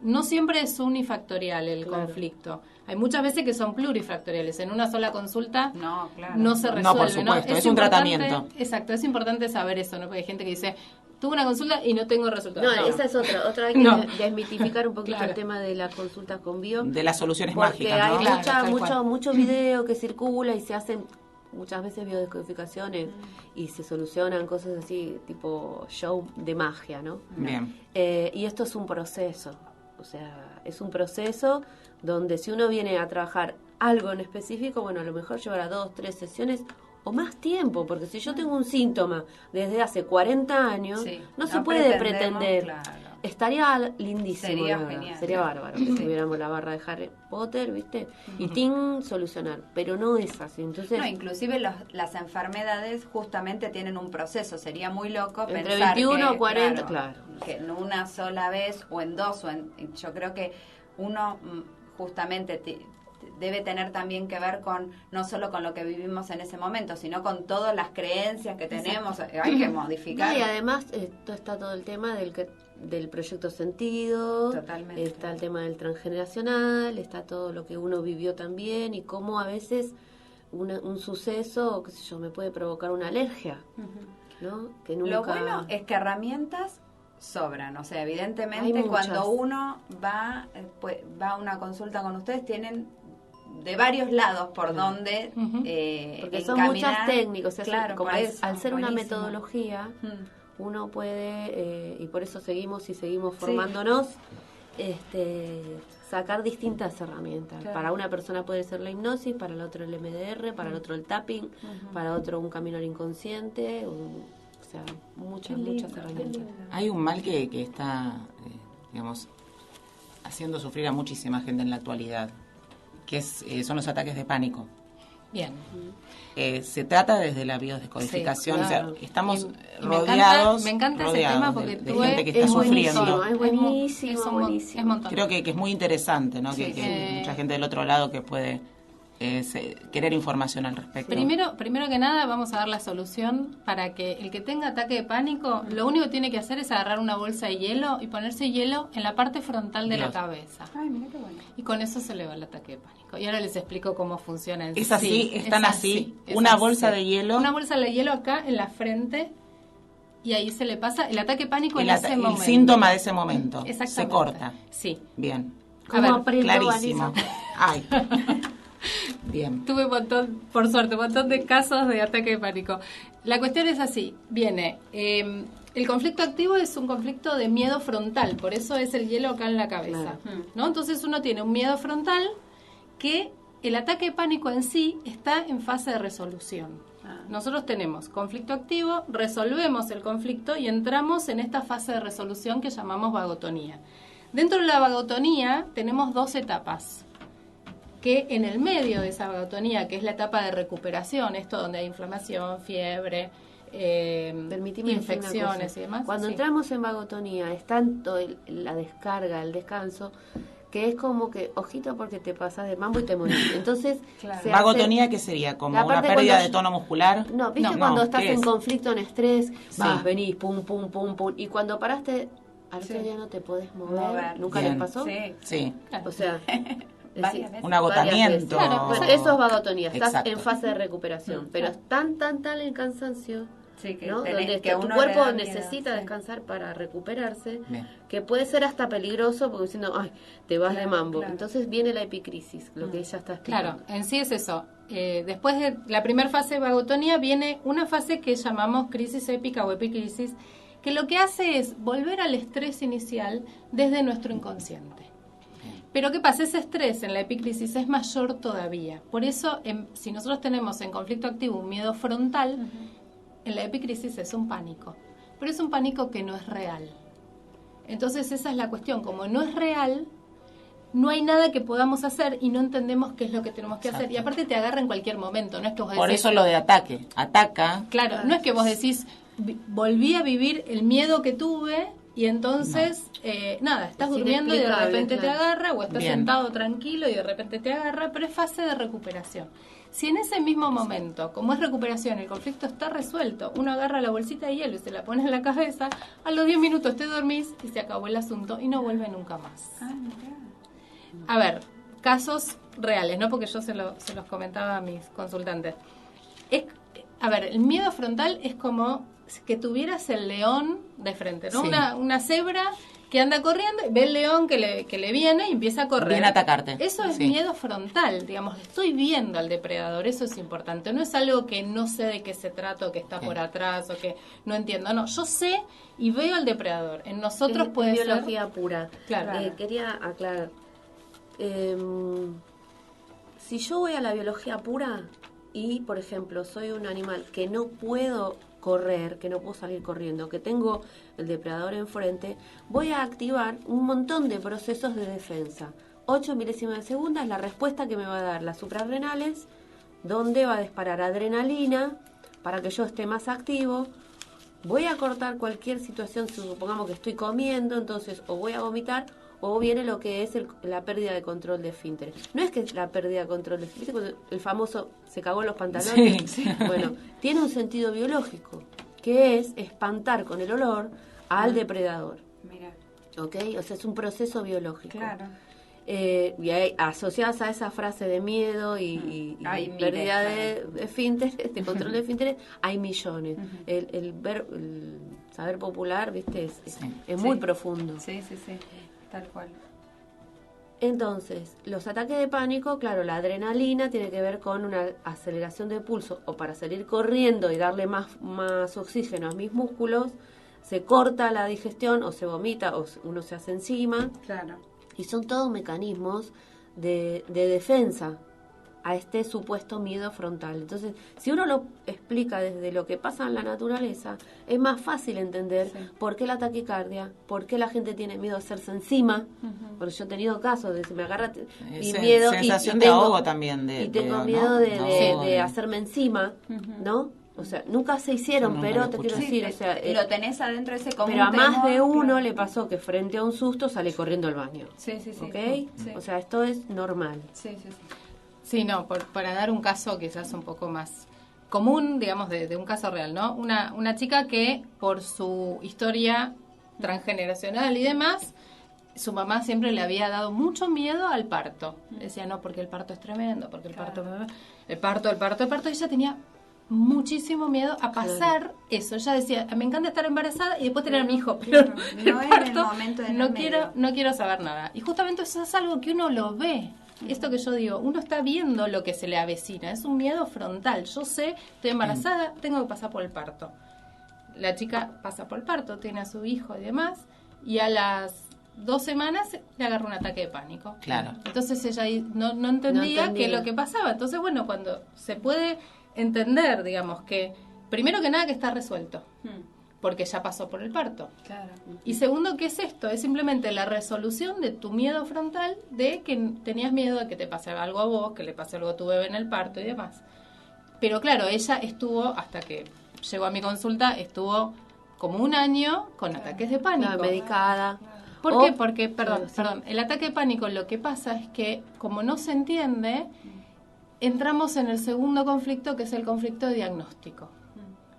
no siempre es unifactorial el conflicto. Hay muchas veces que son plurifactoriales. En una sola consulta no se resuelve. No, por supuesto, es un tratamiento. Exacto, es importante saber eso, ¿no? Porque hay gente que dice, tuve una consulta y no tengo resultados. No, esa es otra hay que desmitificar un poquito el tema de la consulta con bio. De las soluciones porque mágicas, ¿no? Hay mucho video que circula y se hacen muchas veces biodescodificaciones y se solucionan cosas así, tipo show de magia, ¿no? Bien. Y esto es un proceso. O sea, es un proceso donde si uno viene a trabajar algo en específico, bueno, a lo mejor llevará 2, 3 sesiones o más tiempo, porque si yo tengo un síntoma desde hace 40 años, no se puede pretender. Claro. Estaría lindísimo. Sería genial. Sería bárbaro que tuviéramos la barra de Harry Potter, ¿viste? Y tin, solucionar. Pero no es así. Entonces, no, inclusive las enfermedades justamente tienen un proceso. Sería muy loco entre pensar 21 o 40, claro. Que en una sola vez o en dos, yo creo que uno justamente debe tener también que ver con no solo con lo que vivimos en ese momento, sino con todas las creencias que tenemos. Hay que modificar. No, y además está todo el tema del proyecto sentido. Totalmente. Está el tema del transgeneracional, está todo lo que uno vivió también y cómo a veces un suceso, qué sé yo, me puede provocar una alergia, ¿no? Que nunca... Lo bueno es que herramientas sobran, o sea, evidentemente cuando uno va a una consulta con ustedes, tienen de varios lados por donde porque son muchas técnicas, o sea, claro, como al ser una metodología, uno puede, y por eso seguimos formándonos, sacar distintas herramientas. Claro. Para una persona puede ser la hipnosis, para el otro el MDR, para el otro el tapping, para otro un camino al inconsciente, o sea, muchas herramientas. Hay un mal que está, digamos, haciendo sufrir a muchísima gente en la actualidad, que son los ataques de pánico. Bien. Se trata desde la biodescodificación, claro. O sea, estamos rodeados. Me encanta ese tema porque de gente que está sufriendo. Es buenísimo. Creo que es muy interesante, ¿no? Sí, que mucha gente del otro lado que puede querer información al respecto. Primero que nada vamos a dar la solución para que el que tenga ataque de pánico, lo único que tiene que hacer es agarrar una bolsa de hielo y ponerse hielo en la parte frontal de la cabeza. Ay, mira qué bueno. Y con eso se le va el ataque de pánico. Y ahora les explico cómo funciona. ¿Es así? ¿Están así? ¿Una bolsa de hielo? Una bolsa de hielo acá en la frente y ahí se le pasa el ataque de pánico en ese momento. El síntoma de ese momento. Exactamente. Se corta. Sí. Bien. Clarísimo. Ay. Bien. Tuve por suerte, un montón de casos de ataque de pánico. La cuestión es así, viene, el conflicto activo es un conflicto de miedo frontal, por eso es el hielo acá en la cabeza, ¿no? Entonces uno tiene un miedo frontal que el ataque de pánico en sí está en fase de resolución. Nosotros tenemos conflicto activo, resolvemos el conflicto y entramos en esta fase de resolución que llamamos vagotonía. Dentro de la vagotonía tenemos 2 etapas. Que en el medio de esa vagotonía, que es la etapa de recuperación, esto donde hay inflamación, fiebre, infecciones y demás. Cuando entramos en vagotonía, es tanto la descarga, el descanso, que es como que, ojito porque te pasas de mambo y te morís. Entonces, ¿vagotonía qué sería? ¿Como una pérdida de tono muscular? No, ¿viste cuando estás en conflicto, en estrés? Vas, venís, pum, pum, pum, pum, y cuando paraste, al otro día no te podés mover. ¿Nunca les pasó? Sí. O sea... un agotamiento. Claro, eso es vagotonía, estás en fase de recuperación, pero es tan el cansancio, ¿no? Donde tu cuerpo necesita descansar para recuperarse, que puede ser hasta peligroso porque diciendo, ay, te vas de mambo. Entonces viene la epicrisis, lo que ella está explicando. Claro, en sí es eso. Después de la primera fase de vagotonía viene una fase que llamamos crisis épica o epicrisis, que lo que hace es volver al estrés inicial desde nuestro inconsciente. Pero ¿qué pasa? Ese estrés en la epicrisis es mayor todavía. Por eso, si nosotros tenemos en conflicto activo un miedo frontal, en la epicrisis es un pánico. Pero es un pánico que no es real. Entonces esa es la cuestión. Como no es real, no hay nada que podamos hacer y no entendemos qué es lo que tenemos que hacer. Y aparte te agarra en cualquier momento. No es que vos decís, por eso lo de ataque. Ataca. Claro, no es que vos decís, volví a vivir el miedo que tuve... Y entonces, estás durmiendo y de repente te agarra, o estás sentado tranquilo y de repente te agarra, pero es fase de recuperación. Si en ese mismo momento, como es recuperación, el conflicto está resuelto, uno agarra la bolsita de hielo y se la pone en la cabeza, a los 10 minutos te dormís y se acabó el asunto y no vuelve nunca más. A ver, casos reales, ¿no? Porque yo se los comentaba a mis consultantes. A ver, el miedo frontal es como que tuvieras el león de frente, ¿no? Sí. Una cebra que anda corriendo y ve el león que le viene y empieza a correr. Viene a atacarte. Eso es Sí. miedo frontal, digamos, estoy viendo al depredador, eso es importante. No es algo que no sé de qué se trata o que está por atrás o que no entiendo. No, yo sé y veo al depredador. En nosotros puede ser... biología pura. Claro. Quería aclarar. Si yo voy a la biología pura y, por ejemplo, soy un animal que no puedo correr, que no puedo salir corriendo, que tengo el depredador enfrente, voy a activar un montón de procesos de defensa. 8 milésimas de segundo es la respuesta que me va a dar las suprarrenales, donde va a disparar adrenalina para que yo esté más activo. Voy a cortar cualquier situación, si supongamos que estoy comiendo, entonces o voy a vomitar o viene lo que es la pérdida de control de esfínteres. No es que es la pérdida de control de esfínteres, el famoso se cagó en los pantalones. Sí. Bueno, tiene un sentido biológico, que es espantar con el olor al depredador. Mira, ¿Ok? O sea, es un proceso biológico. claro. Y hay, asociadas a esa frase de miedo y Ay, mire, pérdida claro. de esfínteres, de control de esfínteres, hay millones. El saber popular, ¿viste? Es muy Sí. profundo. Sí, tal cual. Entonces, los ataques de pánico, claro, la adrenalina tiene que ver con una aceleración de pulso, o para salir corriendo y darle más oxígeno a mis músculos, se corta la digestión, o se vomita, o uno se hace encima, Claro. y son todos mecanismos de defensa a este supuesto miedo frontal. Entonces, si uno lo explica desde lo que pasa en la naturaleza, es más fácil entender por qué la taquicardia, por qué la gente tiene miedo a hacerse encima, porque yo he tenido casos de si me agarra mi miedo sensación y de tengo, ahogo también. y tengo ¿no? miedo de Ahogo, hacerme encima, ¿no? O sea, nunca se hicieron, Yo nunca pero lo te quiero escuché. decir, o sea, lo tenés adentro de ese común pero a más temor, de uno claro. le pasó que frente a un susto sale corriendo al baño. Sí. ¿Ok? Sí. O sea, esto es normal. Sí. Sí, no, para dar un caso quizás un poco más común, digamos, de un caso real, ¿no? Una chica que por su historia transgeneracional y demás, su mamá siempre le había dado mucho miedo al parto. Decía, no, porque el parto es tremendo, porque el parto, y ella tenía muchísimo miedo a pasar eso. Ella decía, me encanta estar embarazada y después tener a mi hijo, pero Claro, el no era el parto momento en el no medio. quiero saber nada. Y justamente eso es algo que uno lo ve. Esto que yo digo, uno está viendo lo que se le avecina, es un miedo frontal. Yo sé, estoy embarazada, tengo que pasar por el parto. La chica pasa por el parto, tiene a su hijo y demás, y a las 2 semanas le agarra un ataque de pánico. Claro. Entonces ella ahí no entendía qué es lo que pasaba. Entonces, bueno, cuando se puede entender, digamos, que primero que nada que está resuelto, porque ya pasó por el parto. Claro. Y segundo, ¿qué es esto? Es simplemente la resolución de tu miedo frontal de que tenías miedo de que te pase algo a vos, que le pase algo a tu bebé en el parto y demás. Pero claro, ella estuvo, hasta que llegó a mi consulta, estuvo como 1 año con ataques de pánico. La medicada. ¿Por qué? Porque, perdón, el ataque de pánico lo que pasa es que, como no se entiende, entramos en el segundo conflicto, que es el conflicto de diagnóstico.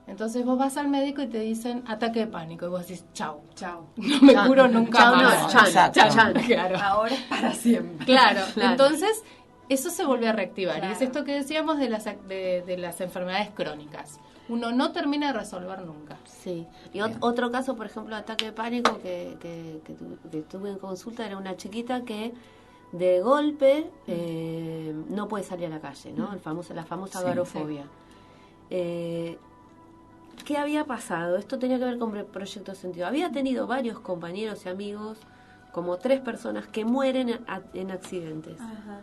Entonces vos vas al médico y te dicen ataque de pánico y vos decís, chau, no me curo nunca Chau, no, más. chan, Claro. Ahora es para siempre. Claro. Claro. Entonces eso se vuelve a reactivar. Claro. Y es esto que decíamos de las enfermedades crónicas. Uno no termina de resolver nunca. Sí. Y otro caso, por ejemplo, de ataque de pánico que tuve en consulta era una chiquita que de golpe no puede salir a la calle, ¿no? La famosa agorafobia. ¿Qué había pasado? Esto tenía que ver con Proyecto Sentido. Había tenido varios compañeros y amigos, como 3 personas que mueren en accidentes. Ajá.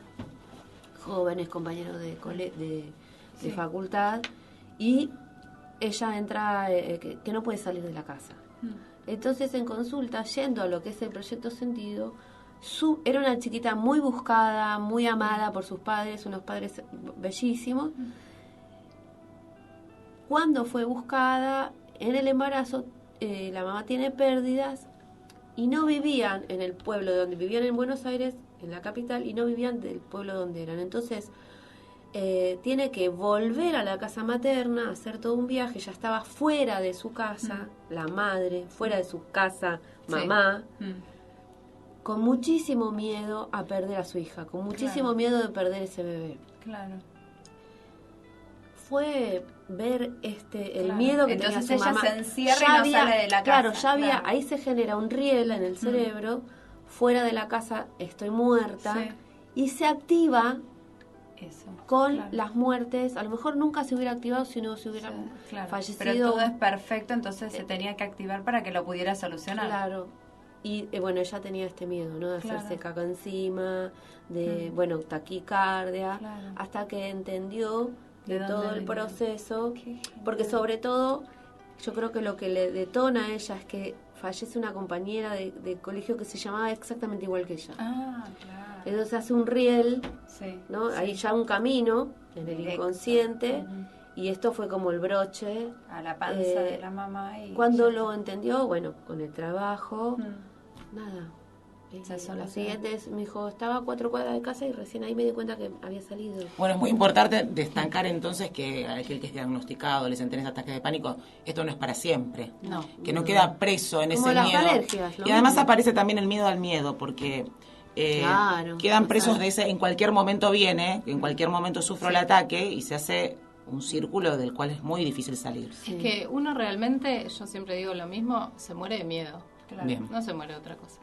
Jóvenes, compañeros de facultad, y ella entra, que no puede salir de la casa. Entonces, en consulta, yendo a lo que es el Proyecto Sentido, era una chiquita muy buscada, muy amada por sus padres, unos padres bellísimos. Cuando fue buscada en el embarazo, la mamá tiene pérdidas y no vivían en el pueblo donde vivían, en Buenos Aires, en la capital, y no vivían del pueblo donde eran. Entonces, tiene que volver a la casa materna, hacer todo un viaje, ya estaba fuera de su casa, la madre, fuera de su casa, mamá, con muchísimo miedo a perder a su hija, con muchísimo miedo de perder ese bebé. Claro. Fue ver el miedo que entonces tenía su mamá. Entonces ella se encierra y no sale de la casa. Claro, ya había, ahí se genera un riel en el cerebro, fuera de la casa estoy muerta, y se activa con las muertes. A lo mejor nunca se hubiera activado si no se hubiera fallecido. Pero todo es perfecto, entonces se tenía que activar para que lo pudiera solucionar. Claro. Y bueno, ella tenía este miedo, ¿no? De hacerse caca encima, de, taquicardia, hasta que entendió de todo el proceso, porque sobre todo yo creo que lo que le detona a ella es que fallece una compañera de colegio que se llamaba exactamente igual que ella. Entonces hace un riel, ¿no? Ahí ya un camino en el inconsciente, y esto fue como el broche a la panza de la mamá. Y cuando lo entendió, bueno, con el trabajo, nada. La siguiente es, me dijo, estaba a 4 cuadras de casa y recién ahí me di cuenta que había salido. Bueno, es muy importante destacar entonces que aquel que es diagnosticado, les tenés ataques de pánico, esto no es para siempre. Que no queda preso en como ese las miedo. Alergias, ¿no? Y además aparece también el miedo al miedo, porque quedan presos de ese, en cualquier momento viene, en cualquier momento sufro el ataque y se hace un círculo del cual es muy difícil salir. Es que uno realmente, yo siempre digo lo mismo, se muere de miedo. Bien. No se muere de otra cosa.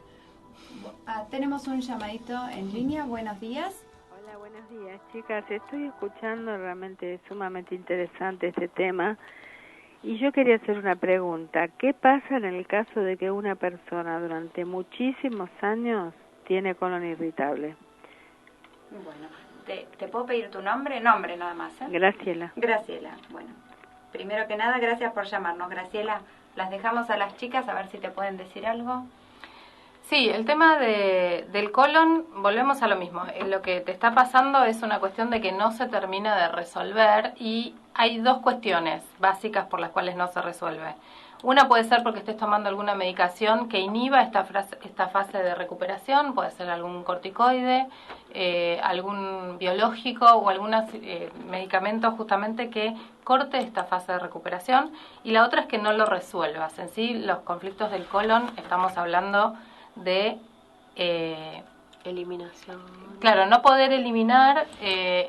Tenemos un llamadito en línea. Buenos días. Hola, buenos días, chicas. Estoy escuchando, realmente sumamente interesante este tema. Y yo quería hacer una pregunta. ¿Qué pasa en el caso de que una persona durante muchísimos años tiene colon irritable? Bueno, ¿te puedo pedir tu nombre? Nombre nada más, ¿eh? Graciela. Graciela. Bueno, primero que nada, gracias por llamarnos. Graciela, las dejamos a las chicas a ver si te pueden decir algo. Sí, el tema del colon, volvemos a lo mismo. Lo que te está pasando es una cuestión de que no se termina de resolver, y hay dos cuestiones básicas por las cuales no se resuelve. Una puede ser porque estés tomando alguna medicación que inhiba esta fase de recuperación, puede ser algún corticoide, algún biológico o algún medicamento justamente que corte esta fase de recuperación. Y la otra es que no lo resuelvas. En sí, los conflictos del colon, estamos hablando de eliminación. Claro, no poder eliminar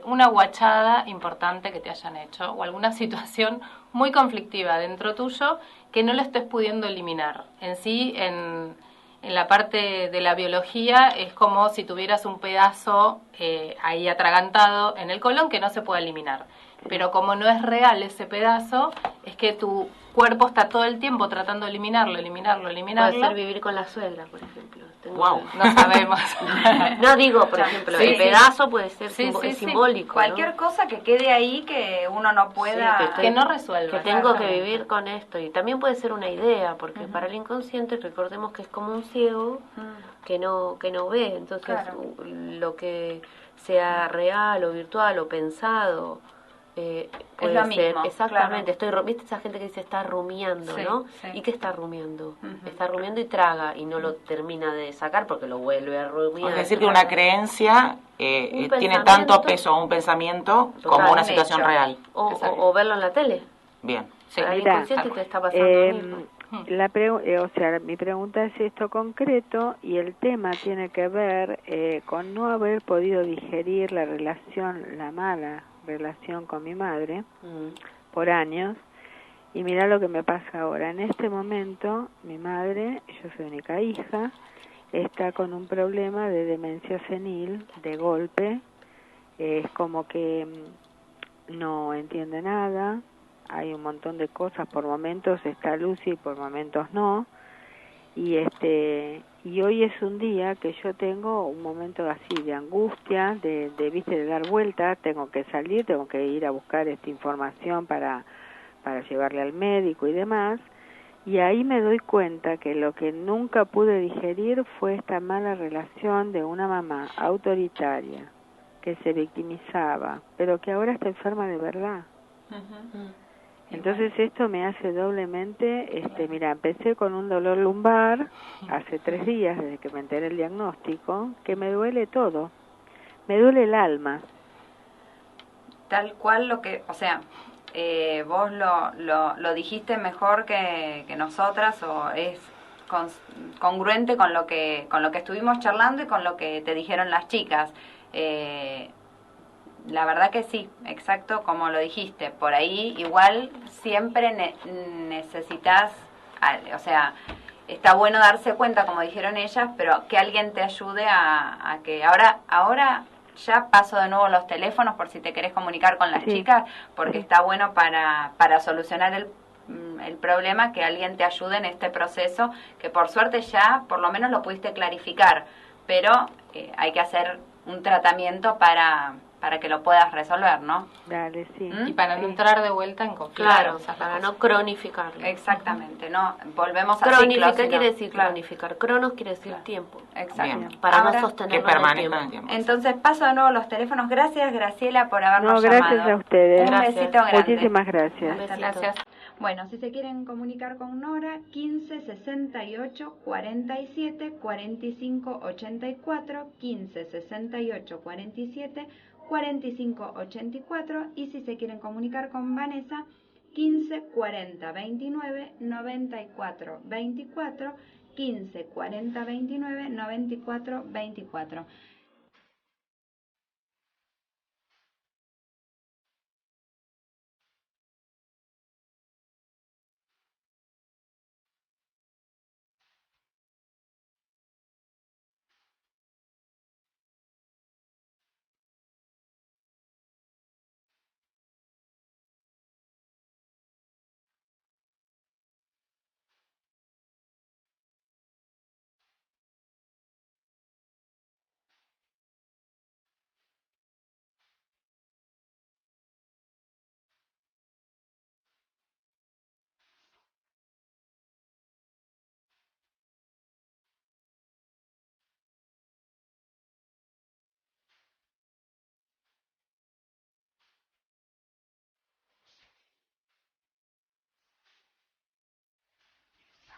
una guachada importante que te hayan hecho o alguna situación muy conflictiva dentro tuyo que no lo estés pudiendo eliminar. En sí, en la parte de la biología, es como si tuvieras un pedazo ahí atragantado en el colon que no se puede eliminar. Pero como no es real ese pedazo, es que tu cuerpo está todo el tiempo tratando de eliminarlo. Puede ser vivir con la suegra, por ejemplo. No sabemos. No digo, por ejemplo, el pedazo puede ser simbólico. Cualquier cosa que quede ahí que uno no pueda... que no resuelva. Que tengo que vivir con esto. Y también puede ser una idea, porque para el inconsciente, recordemos que es como un ciego que no ve. Entonces, lo que sea real o virtual o pensado... puede es lo ser, mismo, exactamente. ¿Viste esa gente que dice está rumiando, no? ¿Y qué está rumiando? Está rumiando y traga y no lo termina de sacar porque lo vuelve a rumiar. Es decir, que una creencia tiene tanto peso un pensamiento como una situación real. O verlo en la tele. Bien. Para el inconsciente te está pasando lo mismo. Mi pregunta es esto concreto, y el tema tiene que ver con no haber podido digerir la mala relación con mi madre por años, y mira lo que me pasa ahora. En este momento mi madre, yo soy única hija, está con un problema de demencia senil de golpe. Es como que no entiende nada, hay un montón de cosas, por momentos está lúcida y por momentos no, y hoy es un día que yo tengo un momento así de angustia, de dar vuelta, tengo que salir, tengo que ir a buscar esta información para llevarle al médico y demás, y ahí me doy cuenta que lo que nunca pude digerir fue esta mala relación de una mamá autoritaria que se victimizaba, pero que ahora está enferma de verdad. Entonces esto me hace doblemente, mira, empecé con un dolor lumbar hace 3 días, desde que me enteré el diagnóstico, que me duele todo, me duele el alma. tal cual lo que, o sea, vos lo dijiste mejor que nosotras, o es congruente con lo que estuvimos charlando y con lo que te dijeron las chicas. La verdad que sí, exacto como lo dijiste. Por ahí igual siempre necesitas, o sea, está bueno darse cuenta, como dijeron ellas, pero que alguien te ayude a que ahora ya paso de nuevo los teléfonos por si te querés comunicar con las chicas, porque está bueno para solucionar el problema, que alguien te ayude en este proceso, que por suerte ya por lo menos lo pudiste clarificar, pero hay que hacer un tratamiento para que lo puedas resolver, ¿no? Dale, sí. Y para no entrar de vuelta en conflicto. Claro, para no cronificarlo. Exactamente, no volvemos a Cronificar, ciclos, ¿qué quiere decir claro. cronificar? Cronos quiere decir tiempo. Exacto. Para Ahora, no sostenerlo que en el permanezca en el tiempo. tiempo. Entonces paso de nuevo los teléfonos. Gracias, Graciela, por habernos Gracias llamado. a ustedes. Un Gracias. besito grande. Muchísimas gracias. Un besito. Gracias. Bueno, si se quieren comunicar con Nora, 15 68 47 45 84, 15 68 47 45 84, y si se quieren comunicar con Vanessa, 15 40 29 94 24, 15 40 29 94 24.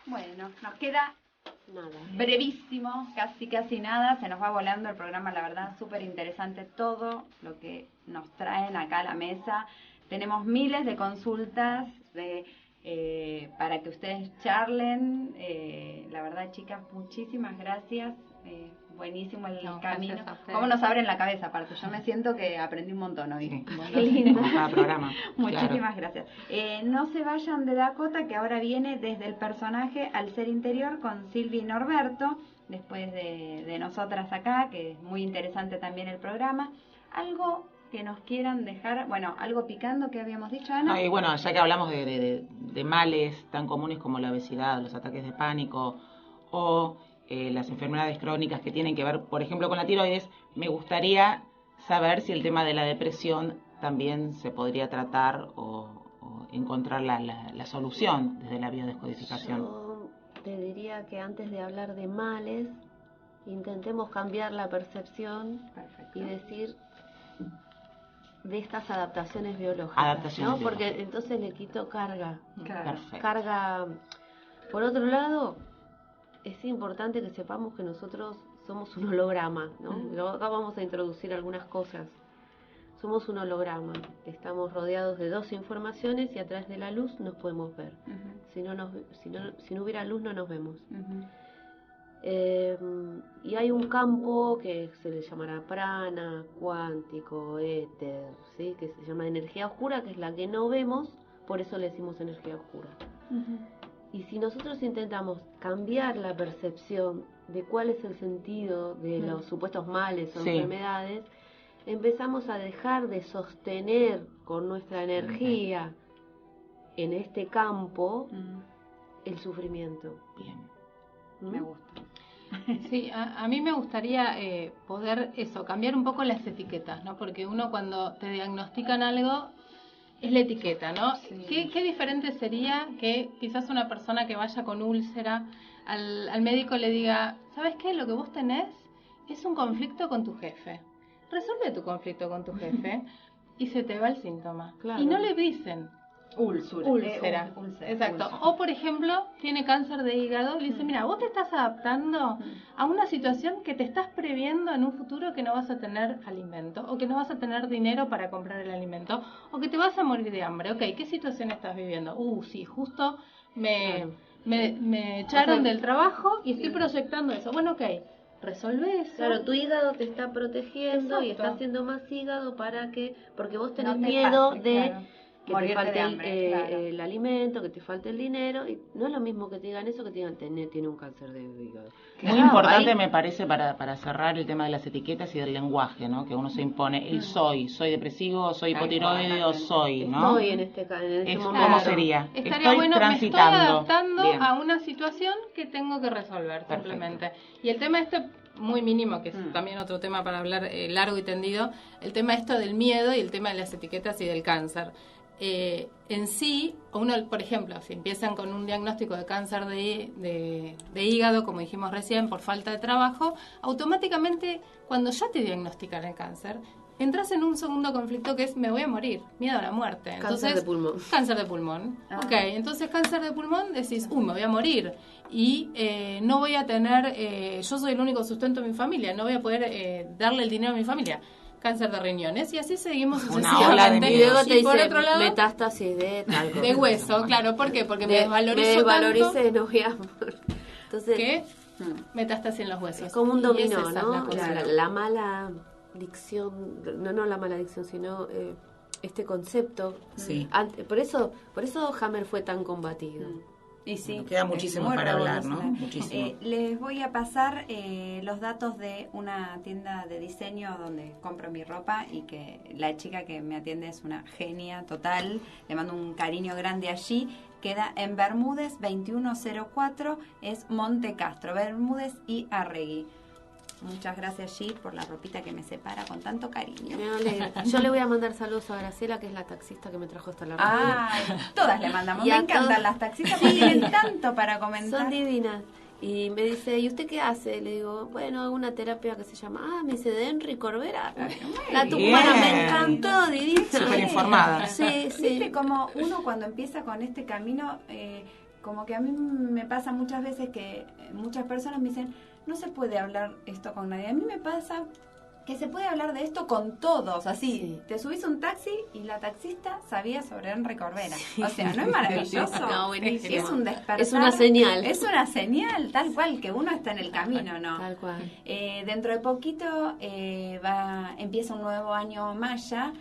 Bueno, nos queda Nada. brevísimo, casi nada, se nos va volando el programa, la verdad, súper interesante todo lo que nos traen acá a la mesa. Tenemos miles de consultas para que ustedes charlen. La verdad, chicas, muchísimas gracias. Buenísimo el camino. Gracias a ustedes. Cómo nos abren la cabeza, aparte. Yo me siento que aprendí un montón hoy. Sí. Qué lindo. Cada programa. Muchísimas gracias. No se vayan de Dakota, que ahora viene desde el personaje al ser interior con Silvi y Norberto, después de nosotras acá, que es muy interesante también el programa. Algo que nos quieran dejar, bueno, algo picando que habíamos dicho, Ana. No, y bueno, ya que hablamos de males tan comunes como la obesidad, los ataques de pánico o las enfermedades crónicas que tienen que ver, por ejemplo, con la tiroides, me gustaría saber si el tema de la depresión también se podría tratar o encontrar la solución desde la biodescodificación. Yo te diría que antes de hablar de males, intentemos cambiar la percepción. Perfecto. Y decir de estas adaptaciones biológicas, Adaptaciones ¿no? Porque biológicas. entonces le quito carga. Claro. Perfecto. Carga. Por otro lado, es importante que sepamos que nosotros somos un holograma, ¿no? Acá vamos a introducir algunas cosas. Somos un holograma. Estamos rodeados de dos informaciones y a través de la luz nos podemos ver. Si no hubiera luz no nos vemos. Y hay un campo que se le llamará prana, cuántico, éter, ¿sí? Que se llama energía oscura, que es la que no vemos, por eso le decimos energía oscura. Y si nosotros intentamos cambiar la percepción de cuál es el sentido de los supuestos males o Sí. enfermedades, empezamos a dejar de sostener con nuestra energía en este campo el sufrimiento. Bien. Me gusta. Sí, a mí me gustaría poder cambiar un poco las etiquetas, ¿no? Porque uno cuando te diagnostican algo es la etiqueta, ¿no? Sí. ¿Qué diferente sería que quizás una persona que vaya con úlcera al médico le diga, ¿sabes qué? Lo que vos tenés es un conflicto con tu jefe. Resuelve tu conflicto con tu jefe y se te va el síntoma. Claro. Y no le dicen, Úlcera. Exacto. O, por ejemplo, tiene cáncer de hígado. Le dice, mira, vos te estás adaptando a una situación que te estás previendo en un futuro que no vas a tener alimento, o que no vas a tener dinero para comprar el alimento, o que te vas a morir de hambre. Ok, ¿qué situación estás viviendo? Sí, justo me echaron del trabajo y estoy proyectando eso. Bueno, ok, resolve eso. Claro, tu hígado te está protegiendo. Exacto. Y está haciendo más hígado porque vos tenés miedo de... Claro. Que te falte el alimento, que te falte el dinero, y no es lo mismo que te digan eso que te digan tiene un cáncer de hígado. Muy importante me parece para cerrar el tema de las etiquetas y del lenguaje, ¿no? Que uno se impone el soy depresivo, soy hipotiroideo, soy, ¿no? Soy en este momento. ¿Cómo sería? Estaría bueno, me estoy adaptando a una situación que tengo que resolver. Perfecto. Simplemente. Y el tema muy mínimo, que es también otro tema para hablar largo y tendido, el tema esto del miedo y el tema de las etiquetas y del cáncer. En sí, uno, por ejemplo, si empiezan con un diagnóstico de cáncer de hígado, como dijimos recién, por falta de trabajo, automáticamente cuando ya te diagnostican el cáncer, entras en un segundo conflicto que es me voy a morir, miedo a la muerte. Entonces, cáncer de pulmón. Cáncer de pulmón. Ok, entonces cáncer de pulmón decís, me voy a morir y no voy a tener, yo soy el único sustento de mi familia, no voy a poder darle el dinero a mi familia. Cáncer de riñones y así seguimos sucesivamente. Y luego te dice por otro lado, metástasis de hueso, claro, ¿por qué? Porque me desvalorizo tanto. No voy a... Entonces, ¿qué? Metástasis en los huesos. Es como un dominó, ¿no? Claro. La mala dicción, no la mala dicción, sino este concepto. Sí. Por eso Hammer fue tan combatido. Y sí, queda muchísimo para hablar, ¿no? Muchísimo. Les voy a pasar los datos de una tienda de diseño donde compro mi ropa y que la chica que me atiende es una genia total. Le mando un cariño grande allí. Queda en Bermúdez 2104, es Monte Castro, Bermúdez y Arregui. Muchas gracias, G, por la ropita que me separa con tanto cariño. Yo le voy a mandar saludos a Graciela, que es la taxista que me trajo hasta la radio. Todas le mandamos. Me encantan las taxistas porque tienen tanto para comentar. Son divinas. Y me dice, ¿y usted qué hace? Le digo, bueno, hago una terapia que se llama, me dice, de Henry Corbera. La tucumana me encantó, divina. Súper informada. Sí. Viste como uno cuando empieza con este camino, como que a mí me pasa muchas veces que muchas personas me dicen, no se puede hablar esto con nadie. A mí me pasa que se puede hablar de esto con todos, así. Sí. Te subís a un taxi y la taxista sabía sobre Henry Corbera. Sí. O sea, ¿no es maravilloso? No, buenísimo. Es un despertar. Es una señal. Es una señal, tal cual, que uno está en el camino, ¿no? Tal cual. Dentro de poquito empieza un nuevo año maya,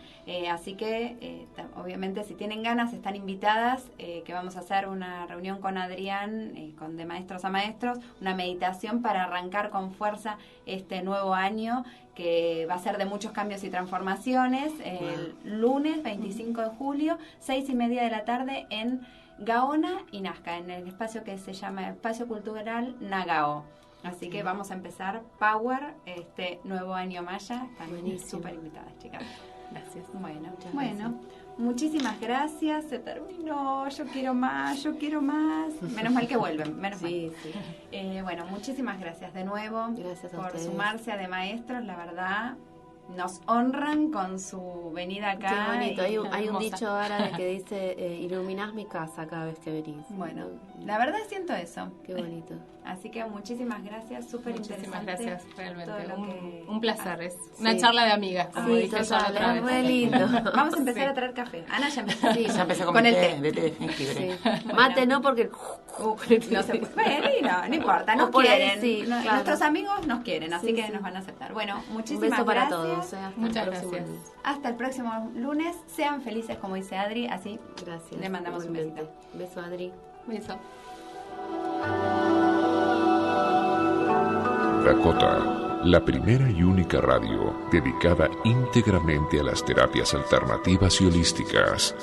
así que obviamente si tienen ganas están invitadas, que vamos a hacer una reunión con Adrián, con De Maestros a Maestros, una meditación para arrancar con fuerza este nuevo año, que va a ser de muchos cambios y transformaciones, el lunes 25 de julio, 6:30 de la tarde en Gaona y Nazca, en el espacio que se llama Espacio Cultural Nagao. Así que vamos a empezar Power, este nuevo año maya. Están súper invitadas, chicas. Gracias. Bueno, muchísimas gracias. Se terminó. Yo quiero más. Menos mal que vuelven. Menos mal. Sí. Bueno, muchísimas gracias de nuevo. Gracias a por ustedes. Sumarse a De Maestros. La verdad, nos honran con su venida acá. Qué bonito. Hay un dicho árabe que dice, iluminás mi casa cada vez que venís. Bueno, la verdad siento eso. Qué bonito. Así que muchísimas gracias, súper interesante. Muchísimas gracias, realmente. Un placer, es Sí. una charla de amigas, como dije yo la otra es vez. re lindo. Vamos a empezar a traer café. Ana ya empezó. Ya empecé con el té, té. de té de jengibre. Sí. Mate no, porque... No se puede, no importa, nos O por ahí quieren. sí, claro. Nuestros amigos nos quieren, así Sí, que sí. nos van a aceptar. Bueno, Un muchísimas beso para gracias. todos. Hasta Muchas el próximo gracias. lunes. Hasta el próximo lunes. Sean felices, como dice Adri, así Gracias. le mandamos un igualmente. besito. Beso, Adri. Beso. Dakota, la primera y única radio dedicada íntegramente a las terapias alternativas y holísticas.